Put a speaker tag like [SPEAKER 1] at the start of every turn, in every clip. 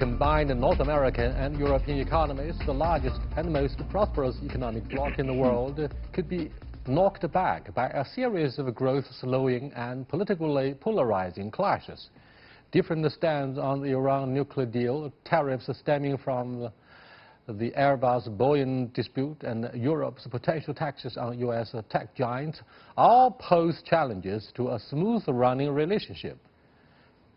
[SPEAKER 1] combined North American and European economies, the largest and most prosperous economic bloc in the world, could be knocked back by a series of growth-slowing and politically polarizing clashes. Different stands on the Iran nuclear deal, tariffs stemming from the Airbus-Boeing dispute, and Europe's potential taxes on U.S. tech giants all pose challenges to a smooth-running relationship.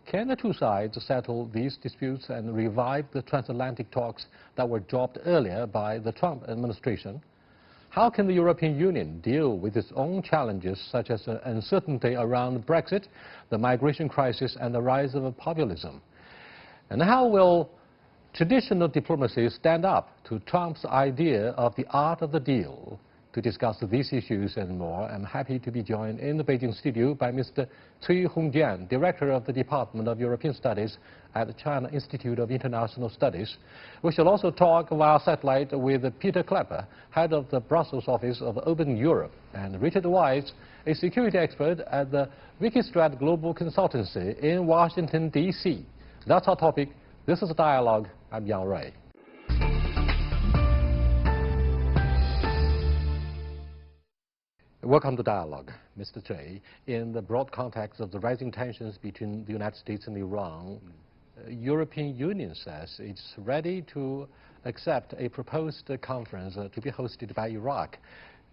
[SPEAKER 1] Can the two sides settle these disputes and revive the transatlantic talks that were dropped earlier by the Trump administration? How can the European Union deal with its own challenges, such as uncertainty around Brexit, the migration crisis, and the rise of populism? And how will traditional diplomacy stand up to Trump's idea of the art of the deal? To discuss these issues and more, I'm happy to be joined in the Beijing studio by Mr. HONGJIAN, Director of the Department of European Studies at the China Institute of International Studies. We shall also talk via satellite with Peter Klepper, Head of the Brussels office of Open Europe, and Richard Weiss, a security expert at the Wikistrat Global Consultancy in Washington, D.C. That's our topic. This is a Dialogue. I'm Yang Rui. Welcome to Dialogue, Mr. Cui. In the broad context of the rising tensions between the United States and Iran, European Union says it's ready to accept a proposed conference to be hosted by Iraq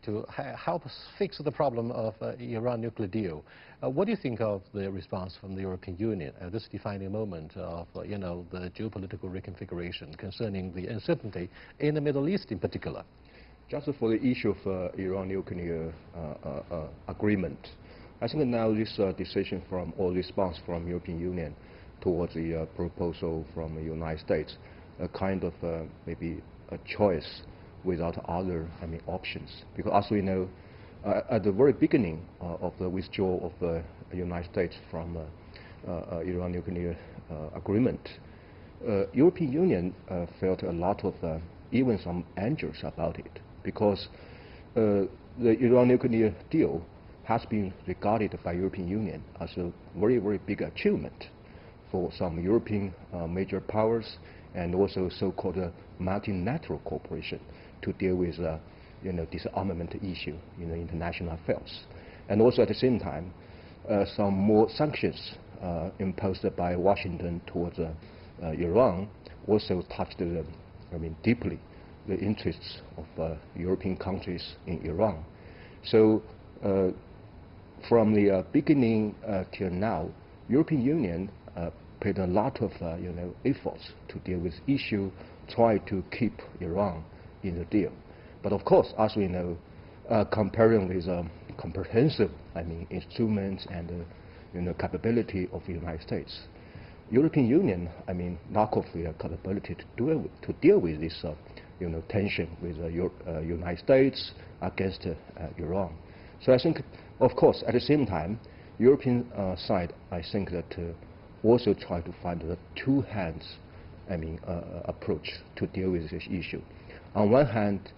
[SPEAKER 1] to help us fix the problem of Iran nuclear deal. What do you think of the response from the European Union at this defining moment of, the geopolitical reconfiguration concerning the uncertainty in the Middle East in particular?
[SPEAKER 2] Just for the issue of Iran nuclear agreement, I think now this decision from or response from European Union towards the proposal from the United States, a kind of maybe a choice without other options. Because as we know, at the very beginning of the withdrawal of the United States from Iran nuclear agreement, European Union felt a lot of even some angers about it, because the Iran nuclear deal has been regarded by European Union as a very, very big achievement for some European major powers and also so-called multilateral cooperation to deal with disarmament issue in the international affairs. And also at the same time, some more sanctions imposed by Washington towards Iran also touched deeply the interests of European countries in Iran. So from the beginning till now, European Union paid a lot of efforts to deal with issue, try to keep Iran in the deal. But of course, as we know, comparing with comprehensive instruments and capability of the United States, European Union lack of the capability to deal with this tension with United States against Iran. So I think, of course, at the same time, European side, I think that also try to find the two hands approach to deal with this issue. On one hand,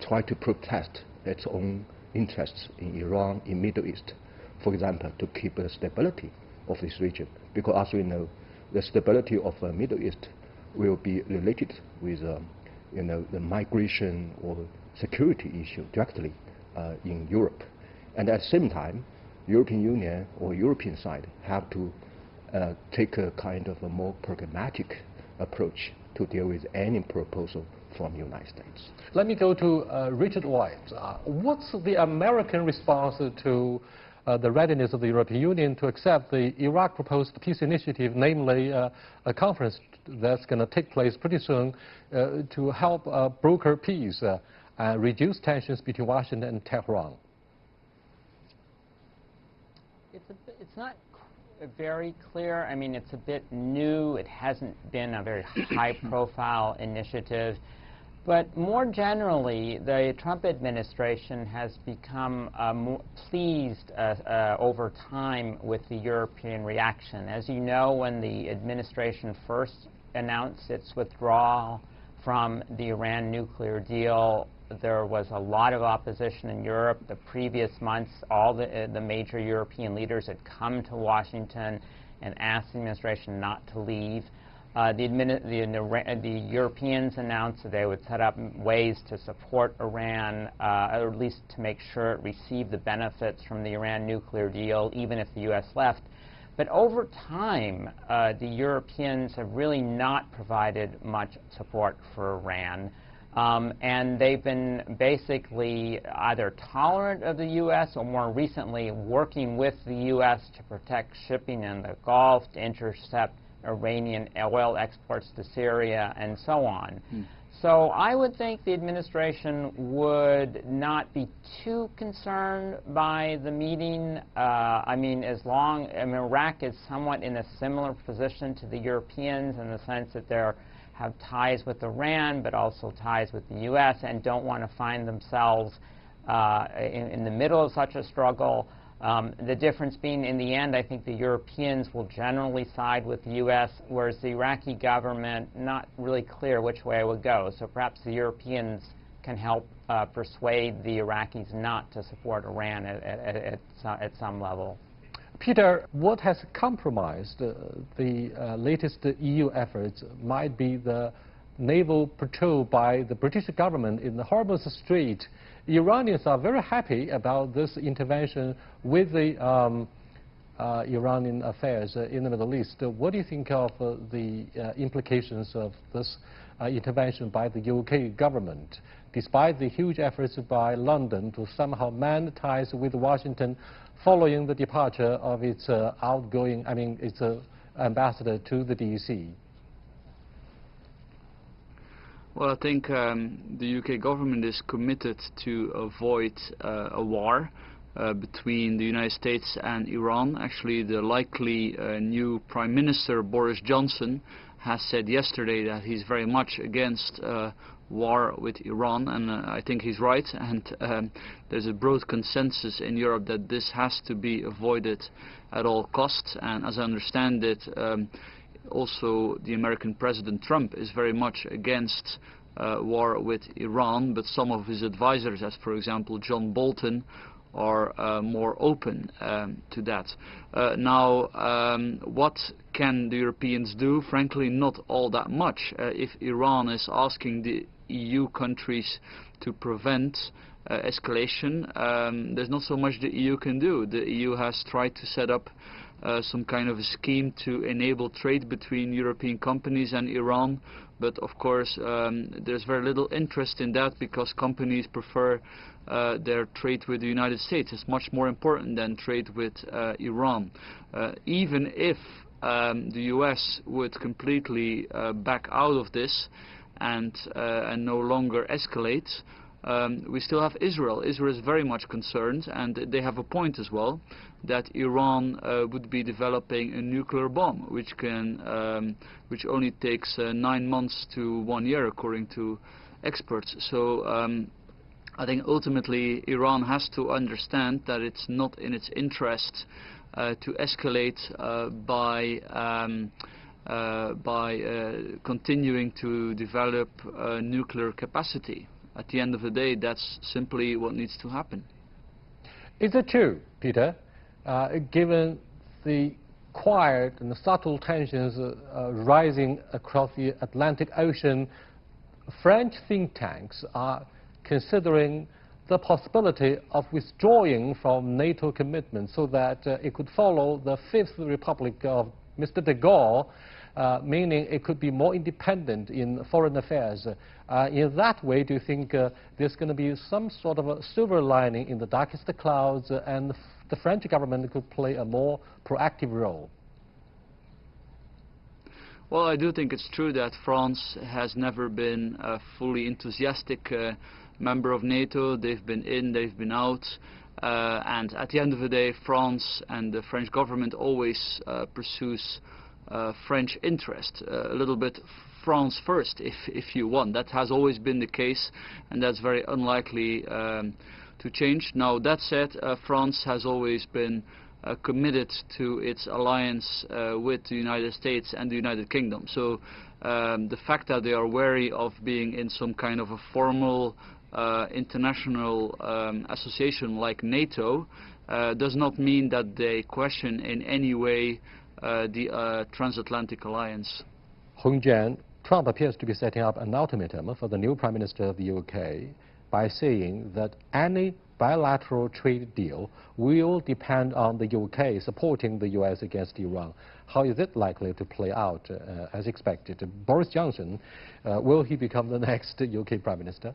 [SPEAKER 2] try to protect its own interests in Iran, in Middle East, for example, to keep the stability of this region. Because as we know, the stability of the Middle East will be related with the migration or security issue directly in Europe. And at the same time, European Union or European side have to take a kind of a more pragmatic approach to deal with any proposal from the United States.
[SPEAKER 1] Let me go to Richard Weiss. What's the American response to the readiness of the European Union to accept the Iraq proposed peace initiative, namely a conference that's going to take place pretty soon to help broker peace and reduce tensions between Washington and Tehran?
[SPEAKER 3] It's not very clear. I mean, it's a bit new. It hasn't been a very high-profile initiative. But more generally, the Trump administration has become more pleased over time with the European reaction. As you know, when the administration first announced its withdrawal from the Iran nuclear deal, there was a lot of opposition in Europe. The previous months, all the major European leaders had come to Washington and asked the administration not to leave. The Europeans announced that they would set up ways to support Iran, or at least to make sure it received the benefits from the Iran nuclear deal, even if the U.S. left. But over time, the Europeans have really not provided much support for Iran. And they've been basically either tolerant of the U.S. or more recently working with the U.S. to protect shipping in the Gulf, to intercept Iranian oil exports to Syria, and so on. So I would think the administration would not be too concerned by the meeting. I mean, Iraq is somewhat in a similar position to the Europeans in the sense that they have ties with Iran, but also ties with the U.S., and don't want to find themselves in the middle of such a struggle. The difference being, in the end, I think the Europeans will generally side with the U.S., whereas the Iraqi government, not really clear which way it would go. So perhaps the Europeans can help persuade the Iraqis not to support Iran at some level.
[SPEAKER 1] Peter, what has compromised the latest EU efforts might be the naval patrol by the British government in the Hormuz Strait. Iranians are very happy about this intervention with the Iranian affairs in the Middle East. What do you think of the implications of this intervention by the UK government, despite the huge efforts by London to somehow mend ties with Washington following the departure of its its ambassador to the DEC?
[SPEAKER 4] Well, I think the UK government is committed to avoid a war between the United States and Iran. Actually, the likely new Prime Minister, Boris Johnson, has said yesterday that he's very much against war with Iran, and I think he's right, and there's a broad consensus in Europe that this has to be avoided at all costs. And as I understand it, also the American President Trump is very much against war with Iran, but some of his advisors, as for example John Bolton, are more open to that. Now, what can the Europeans do? Frankly, not all that much. If Iran is asking the EU countries to prevent escalation, there's not so much the EU can do. The EU has tried to set up some kind of a scheme to enable trade between European companies and Iran, but of course there's very little interest in that because companies prefer their trade with the United States. It's much more important than trade with Iran. Even if the US would completely back out of this and no longer escalate, we still have Israel. Israel is very much concerned, and they have a point as well, that Iran would be developing a nuclear bomb, which only takes 9 months to 1 year, according to experts. So I think ultimately Iran has to understand that it's not in its interest to escalate by continuing to develop nuclear capacity. At the end of the day, that's simply what needs to happen.
[SPEAKER 1] Is it true, Peter, given the quiet and the subtle tensions rising across the Atlantic Ocean, French think tanks are considering the possibility of withdrawing from NATO commitments so that it could follow the Fifth Republic of Mr. de Gaulle, meaning it could be more independent in foreign affairs. In that way, do you think there's going to be some sort of a silver lining in the darkest clouds and the French government could play a more proactive role?
[SPEAKER 4] Well, I do think it's true that France has never been a fully enthusiastic member of NATO. They've been in, they've been out. And at the end of the day, France and the French government always pursues French interest, a little bit France first, if you want. That has always been the case, and that's very unlikely to change. Now, that said, France has always been committed to its alliance with the United States and the United Kingdom. So the fact that they are wary of being in some kind of a formal international association like NATO does not mean that they question in any way the transatlantic alliance.
[SPEAKER 1] HONGJIAN, Trump appears to be setting up an ultimatum for the new Prime Minister of the UK by saying that any bilateral trade deal will depend on the UK supporting the US against Iran. How is it likely to play out as expected? Boris Johnson, will he become the next UK Prime Minister?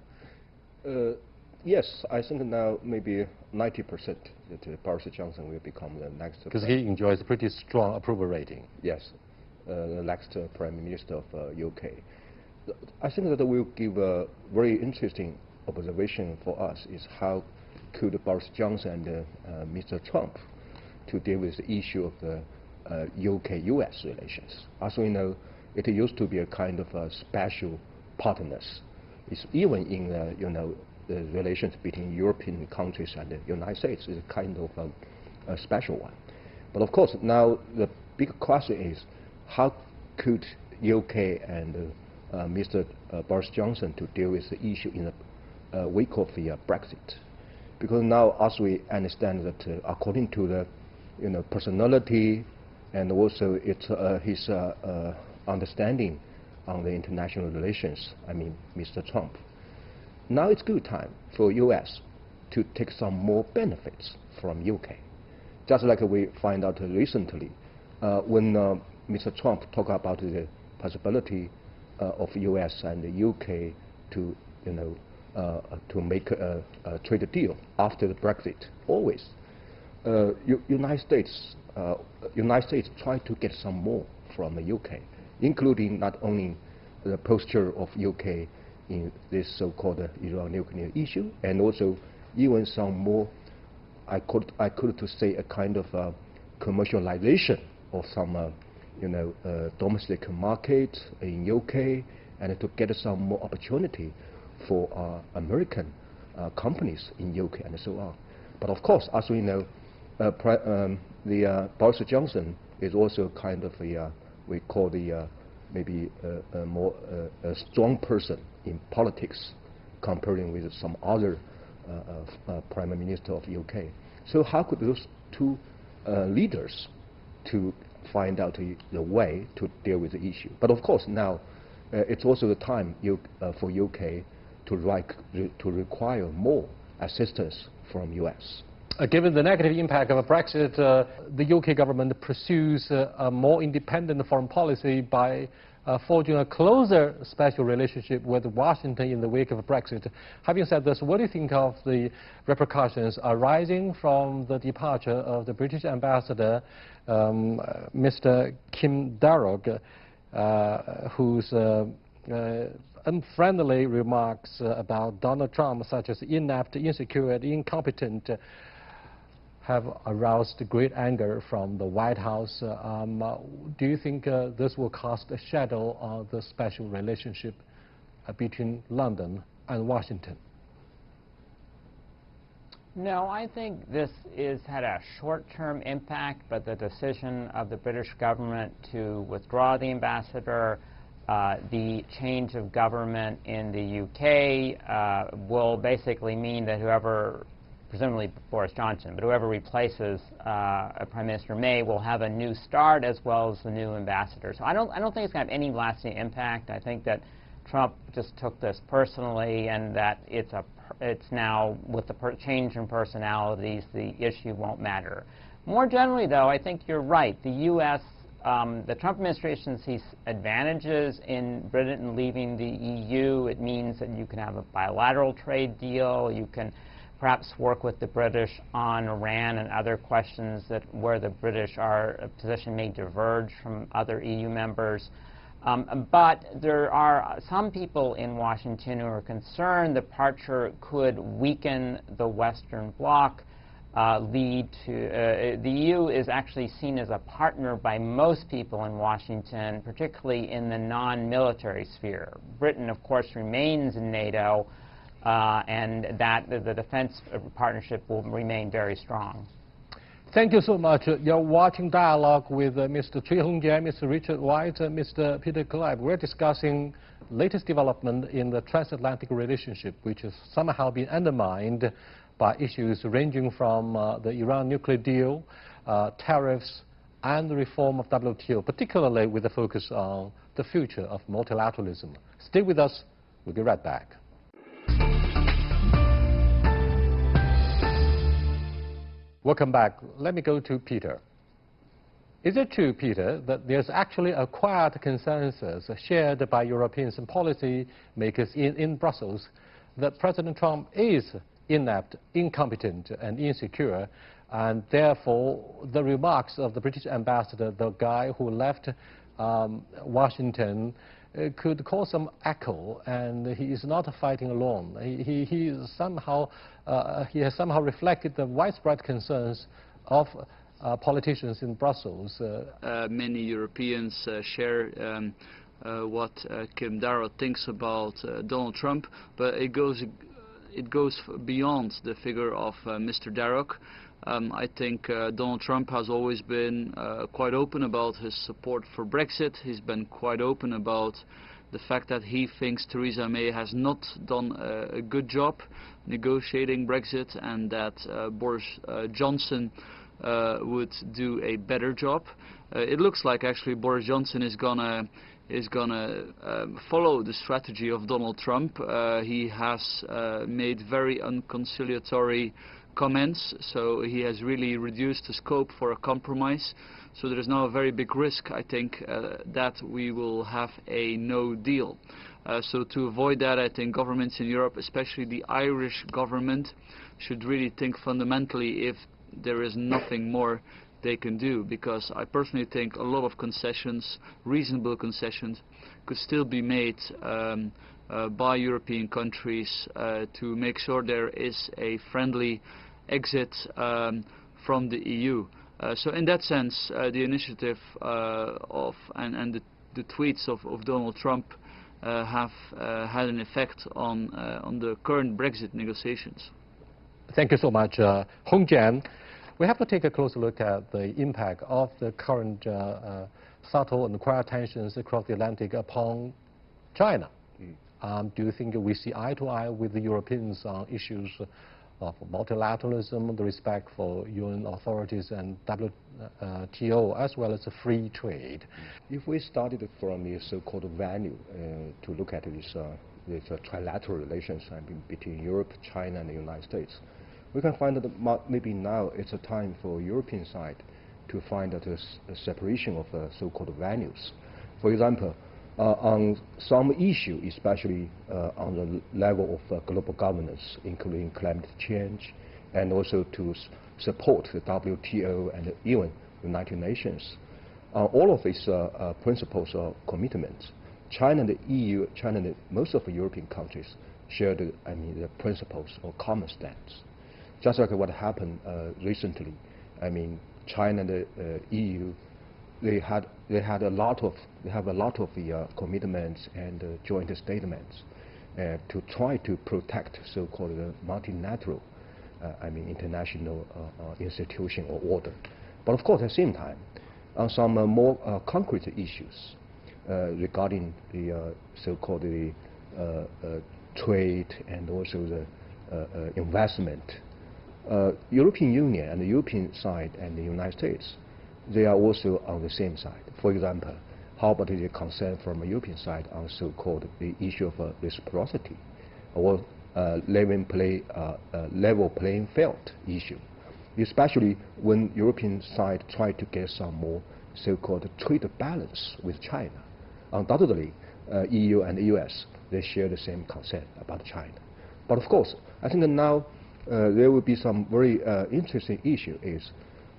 [SPEAKER 2] Yes, I think now maybe 90% that Boris Johnson will become the next.
[SPEAKER 1] Because he enjoys a pretty strong approval rating.
[SPEAKER 2] Yes, the next Prime Minister of UK. I think that will give a very interesting observation for us is how could Boris Johnson and Mr. Trump to deal with the issue of the UK-U.S. relations. As we know, it used to be a kind of a special partners. It's even in the relations between European countries and the United States is kind of a special one. But of course, now the big question is how could UK and Mr. Boris Johnson to deal with the issue in the wake of the Brexit? Because now, as we understand that according to the personality and also his understanding on the international relations, I mean Mr. Trump, now it's good time for US to take some more benefits from UK. Just like we find out recently when Mr. Trump talked about the possibility of US and the UK to to make a trade deal after the Brexit. Always, United States try to get some more from the UK, including not only the posture of UK in this so-called Iran nuclear issue, and also even some more. I could to say a kind of commercialization of some domestic market in UK, and to get some more opportunity for American companies in UK and so on. But of course, as we know, Boris Johnson is also kind of we call the maybe a more strong person in politics, comparing with some other Prime Minister of UK. So how could those two leaders to find out the way to deal with the issue? But of course, now it's also the time for UK to require more assistance from US.
[SPEAKER 1] Given the negative impact of Brexit, the UK government pursues a more independent foreign policy by forging a closer special relationship with Washington in the wake of Brexit. Having said this, what do you think of the repercussions arising from the departure of the British ambassador, Mr. Kim Darroch, whose unfriendly remarks about Donald Trump, such as inept, insecure, and incompetent, have aroused great anger from the White House. Do you think this will cast a shadow on the special relationship between London and Washington?
[SPEAKER 3] No, I think this had a short-term impact, but the decision of the British government to withdraw the ambassador, the change of government in the UK will basically mean that whoever, presumably Boris Johnson, but whoever replaces Prime Minister May will have a new start as well as the new ambassador. So I don't think it's going to have any lasting impact. I think that Trump just took this personally, and that it's now with the change in personalities, the issue won't matter. More generally, though, I think you're right. The U.S. The Trump administration sees advantages in Britain leaving the EU. It means that you can have a bilateral trade deal. You can perhaps work with the British on Iran and other questions where the British position may diverge from other EU members. But there are some people in Washington who are concerned the departure could weaken the Western bloc, lead to the EU is actually seen as a partner by most people in Washington, particularly in the non-military sphere. Britain, of course, remains in NATO, and that the defense partnership will remain very strong.
[SPEAKER 1] Thank you so much. You're watching Dialogue with Mr. Cui HONGJIAN, Mr. Richard White, Mr. Peter Clive. We're discussing latest development in the transatlantic relationship, which has somehow been undermined by issues ranging from the Iran nuclear deal, tariffs, and the reform of WTO, particularly with a focus on the future of multilateralism. Stay with us. We'll be right back. Welcome back. Let me go to Peter. Is it true, Peter, that there's actually a quiet consensus shared by Europeans and policy makers in Brussels that President Trump is inept, incompetent, and insecure, and therefore the remarks of the British ambassador, the guy who left Washington, could cause some echo, and he is not fighting alone. He has somehow reflected the widespread concerns of politicians in Brussels.
[SPEAKER 4] Many Europeans share what Kim Darrow thinks about Donald Trump, but it goes beyond the figure of Mr. Darrow. I think Donald Trump has always been quite open about his support for Brexit. He's been quite open about the fact that he thinks Theresa May has not done a good job negotiating Brexit, and that Boris Johnson would do a better job. It looks like actually Boris Johnson is gonna follow the strategy of Donald Trump. He has made very unconciliatory comments, so he has really reduced the scope for a compromise. So there is now a very big risk, I think, that we will have a no deal. So to avoid that, I think governments in Europe, especially the Irish government, should really think fundamentally if there is nothing more they can do, because I personally think a lot of concessions, reasonable concessions, could still be made by European countries to make sure there is a friendly exit from the EU. So in that sense, the initiative and the tweets of Donald Trump have had an effect on the current Brexit negotiations.
[SPEAKER 1] Thank you so much, HONGJIAN. We have to take a closer look at the impact of the current subtle and quiet tensions across the Atlantic upon China. Do you think we see eye to eye with the Europeans on issues of multilateralism, the respect for UN authorities and WTO, as well as free trade?
[SPEAKER 2] If we started from the so-called value to look at this trilateral relations between Europe, China, and the United States, we can find that maybe now it's a time for European side to find that a separation of so-called values. For example, on some issue, especially on the level of global governance, including climate change, and also to support the WTO and even the United Nations. All of these principles or commitments, China and the EU, China and most of the European countries share the principles or common stance. Just like what happened recently, China and the EU, they have a lot of the commitments and joint statements to try to protect so-called multilateral, international institution or order. But of course, at the same time, on some more concrete issues regarding the so-called trade and also the investment, European Union and the European side and the United States, they are also on the same side. For example, how about the concern from the European side on so-called the issue of reciprocity or level playing field issue, especially when European side try to get some more so-called trade balance with China. Undoubtedly, EU and the US, they share the same concern about China. But of course, I think that now there will be some very interesting issue is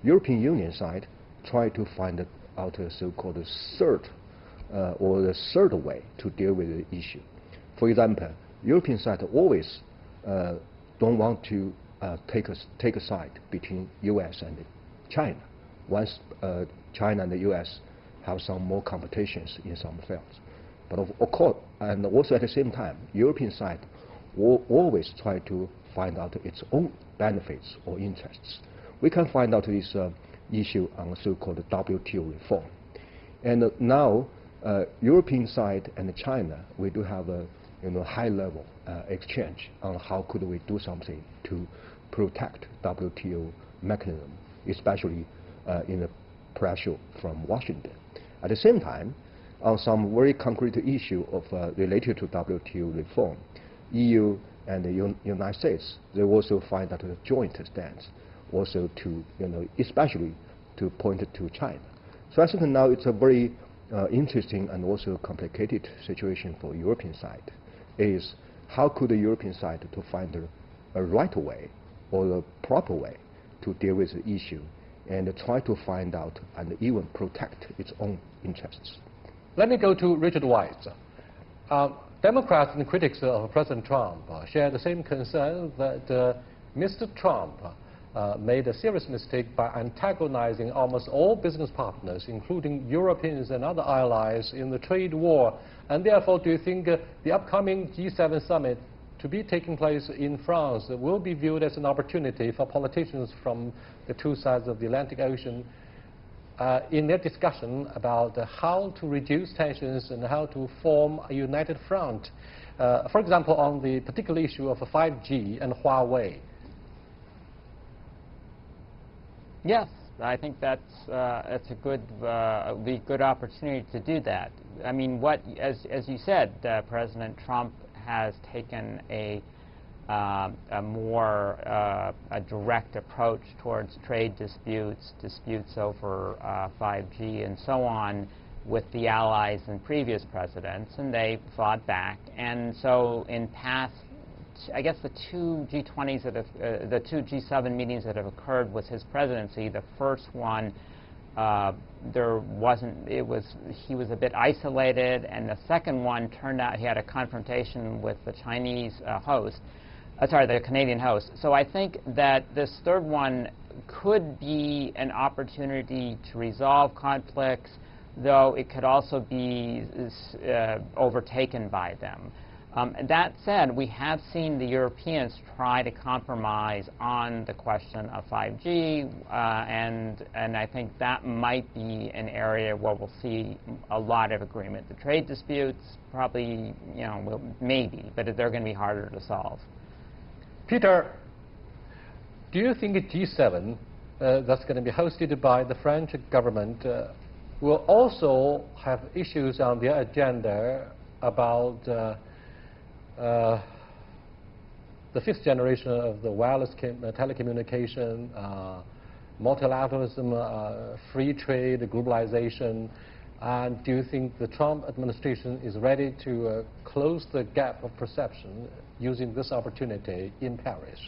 [SPEAKER 2] European Union side try to find out a so-called third or the third way to deal with the issue. For example, European side always don't want to take a side between US and China. Once China and the US have some more competitions in some fields. But of course, and also at the same time, European side will always try to find out its own benefits or interests. We can find out this issue on so-called WTO reform. And now, European side and China, we do have a high-level exchange on how could we do something to protect WTO mechanism, especially in the pressure from Washington. At the same time, on some very concrete issue of related to WTO reform, EU and the United States, they also find that a joint stance, also to, especially to point to China. So I think now it's a very interesting and also complicated situation for European side. Is how could the European side to find a right way or a proper way to deal with the issue and try to find out and even protect its own interests.
[SPEAKER 1] Let me go to Richard White. Democrats and critics of President Trump share the same concern that Mr. Trump made a serious mistake by antagonizing almost all business partners, including Europeans and other allies, in the trade war. And therefore, do you think the upcoming G7 summit to be taking place in France will be viewed as an opportunity for politicians from the two sides of the Atlantic Ocean in their discussion about how to reduce tensions and how to form a united front, for example, on the particular issue of 5G and Huawei?
[SPEAKER 3] Yes, I think that's a good opportunity to do that. I mean, as you said, President Trump has taken a more direct approach towards trade disputes over 5G and so on with the allies and previous presidents, and they fought back. And so in past, I guess the two G20s that have, the two G7 meetings that have occurred with his presidency, the first one, he was a bit isolated, and the second one turned out he had a confrontation with the Chinese the Canadian host. So I think that this third one could be an opportunity to resolve conflicts, though it could also be overtaken by them. That said, we have seen the Europeans try to compromise on the question of 5G, and I think that might be an area where we'll see a lot of agreement. The trade disputes probably, maybe, but they're going to be harder to solve.
[SPEAKER 1] Peter, do you think G7 that's going to be hosted by the French government will also have issues on their agenda about the fifth generation of the wireless telecommunication, multilateralism, free trade, globalization? And do you think the Trump administration is ready to close the gap of perception using this opportunity in Paris?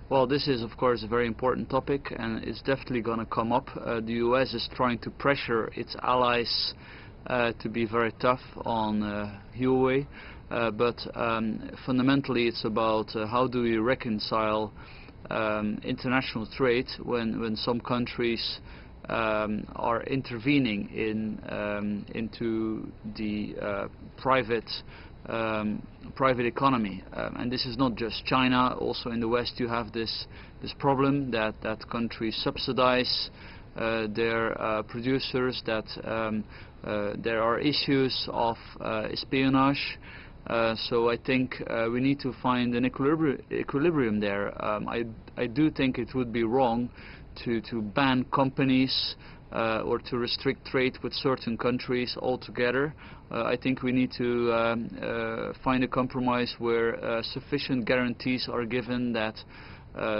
[SPEAKER 4] Well, this is, of course, a very important topic, and it's definitely going to come up. The U.S. is trying to pressure its allies to be very tough on Huawei, but fundamentally it's about how do we reconcile international trade when some countries are intervening into the private economy, and this is not just China. Also in the West you have this problem that countries subsidize their producers, that there are issues of espionage. So I think we need to find an equilibrium there. I do think it would be wrong to ban companies or to restrict trade with certain countries altogether. I think we need to find a compromise where sufficient guarantees are given that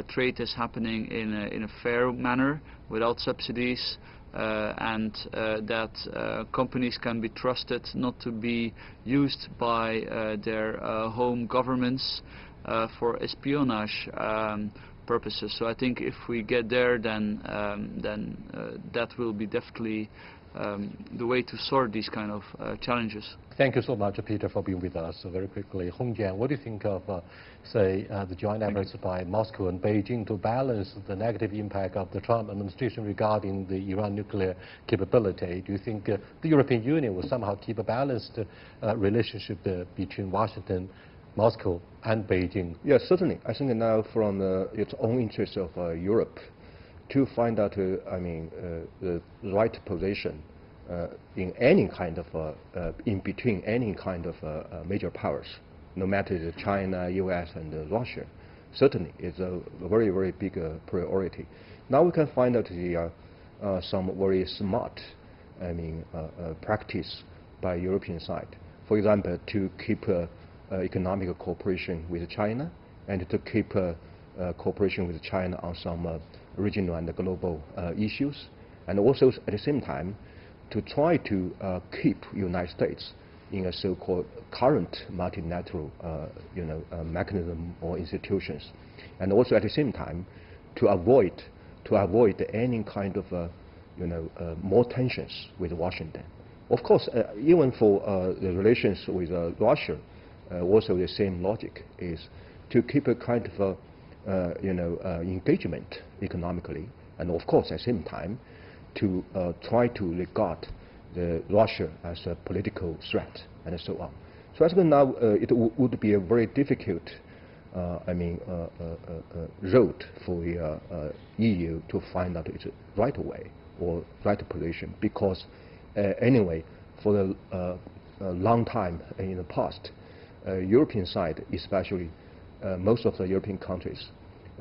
[SPEAKER 4] trade is happening in a fair manner without subsidies, and that companies can be trusted not to be used by their home governments for espionage purposes. So I think if we get there, then that will be definitely the way to sort these kind of challenges.
[SPEAKER 1] Thank you so much, Peter, for being with us. So very quickly, HONGJIAN, what do you think of, say, the joint efforts by Moscow and Beijing to balance the negative impact of the Trump administration regarding the Iran nuclear capability? Do you think the European Union will somehow keep a balanced relationship between Washington, Moscow, and Beijing?
[SPEAKER 2] Yes, certainly. I think now from its own interest of Europe to find out, the right position in any kind of, in between any kind of major powers, no matter China, U.S., and Russia. certainly is a very, very big priority. Now we can find out some very smart, practice by European side. For example, to keep economic cooperation with China and to keep cooperation with China on some regional and global issues, and also at the same time to try to keep United States in a so-called current multilateral mechanism or institutions, and also at the same time to avoid any kind of more tensions with Washington. Of course, even for the relations with Russia, also the same logic is to keep a kind of engagement economically, and of course at the same time to try to regard Russia as a political threat and so on. So I think now it would be a very difficult road for the EU to find out its right way or right position, because anyway, for a long time in the past, European side, especially most of the European countries,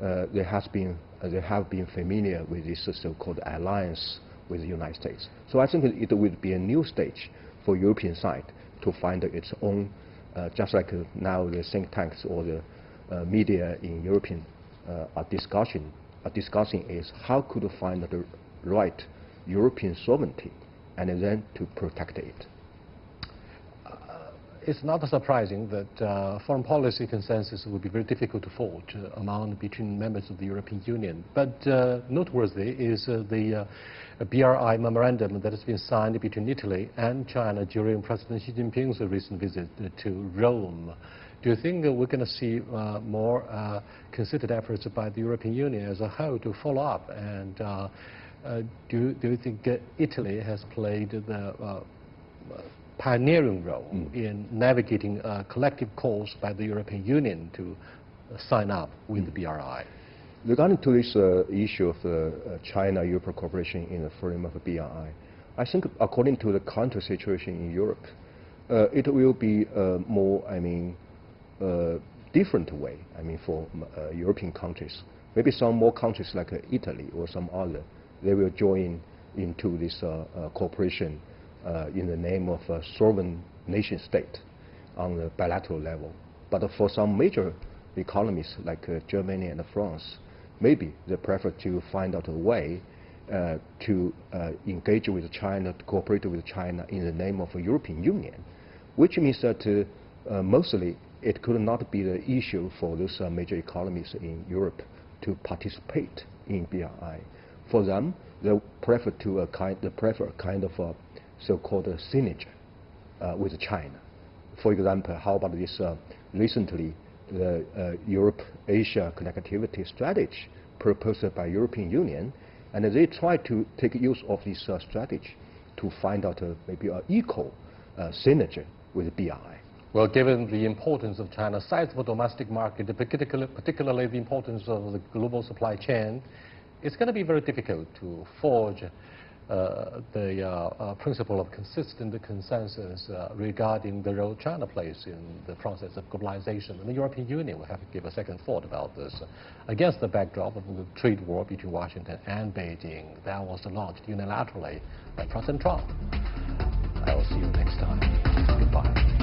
[SPEAKER 2] they have been familiar with this so-called alliance with the United States. So I think it would be a new stage for European side to find its own, just like now the think tanks or the media in European are discussing is how could you find the right European sovereignty and then to protect it.
[SPEAKER 1] It's not surprising that foreign policy consensus would be very difficult to forge between members of the European Union. But noteworthy is the BRI memorandum that has been signed between Italy and China during President Xi Jinping's recent visit to Rome. Do you think we're going to see more considered efforts by the European Union as a whole to follow up? And do you think Italy has played the pioneering role in navigating a collective calls by the European Union to sign up with the BRI?
[SPEAKER 2] Regarding to this issue of China-Europe cooperation in the framework of BRI, I think according to the current situation in Europe, it will be more, different way, for European countries. Maybe some more countries like Italy or some other, they will join into this cooperation in the name of a sovereign nation state on the bilateral level. But for some major economies like Germany and France, maybe they prefer to find out a way to engage with China, to cooperate with China in the name of a European Union, which means that mostly it could not be the issue for those major economies in Europe to participate in BRI. For them, they prefer a kind of so-called synergy with China. For example, how about this recently the Europe-Asia connectivity strategy proposed by European Union, and they try to take use of this strategy to find out maybe an equal synergy with BRI.
[SPEAKER 1] Well, given the importance of China's sizable domestic market, particularly the importance of the global supply chain, it's going to be very difficult to forge the principle of consistent consensus regarding the role China plays in the process of globalization. And the European Union will have to give a second thought about this against the backdrop of the trade war between Washington and Beijing that was launched unilaterally by President Trump. I will see you next time. Goodbye.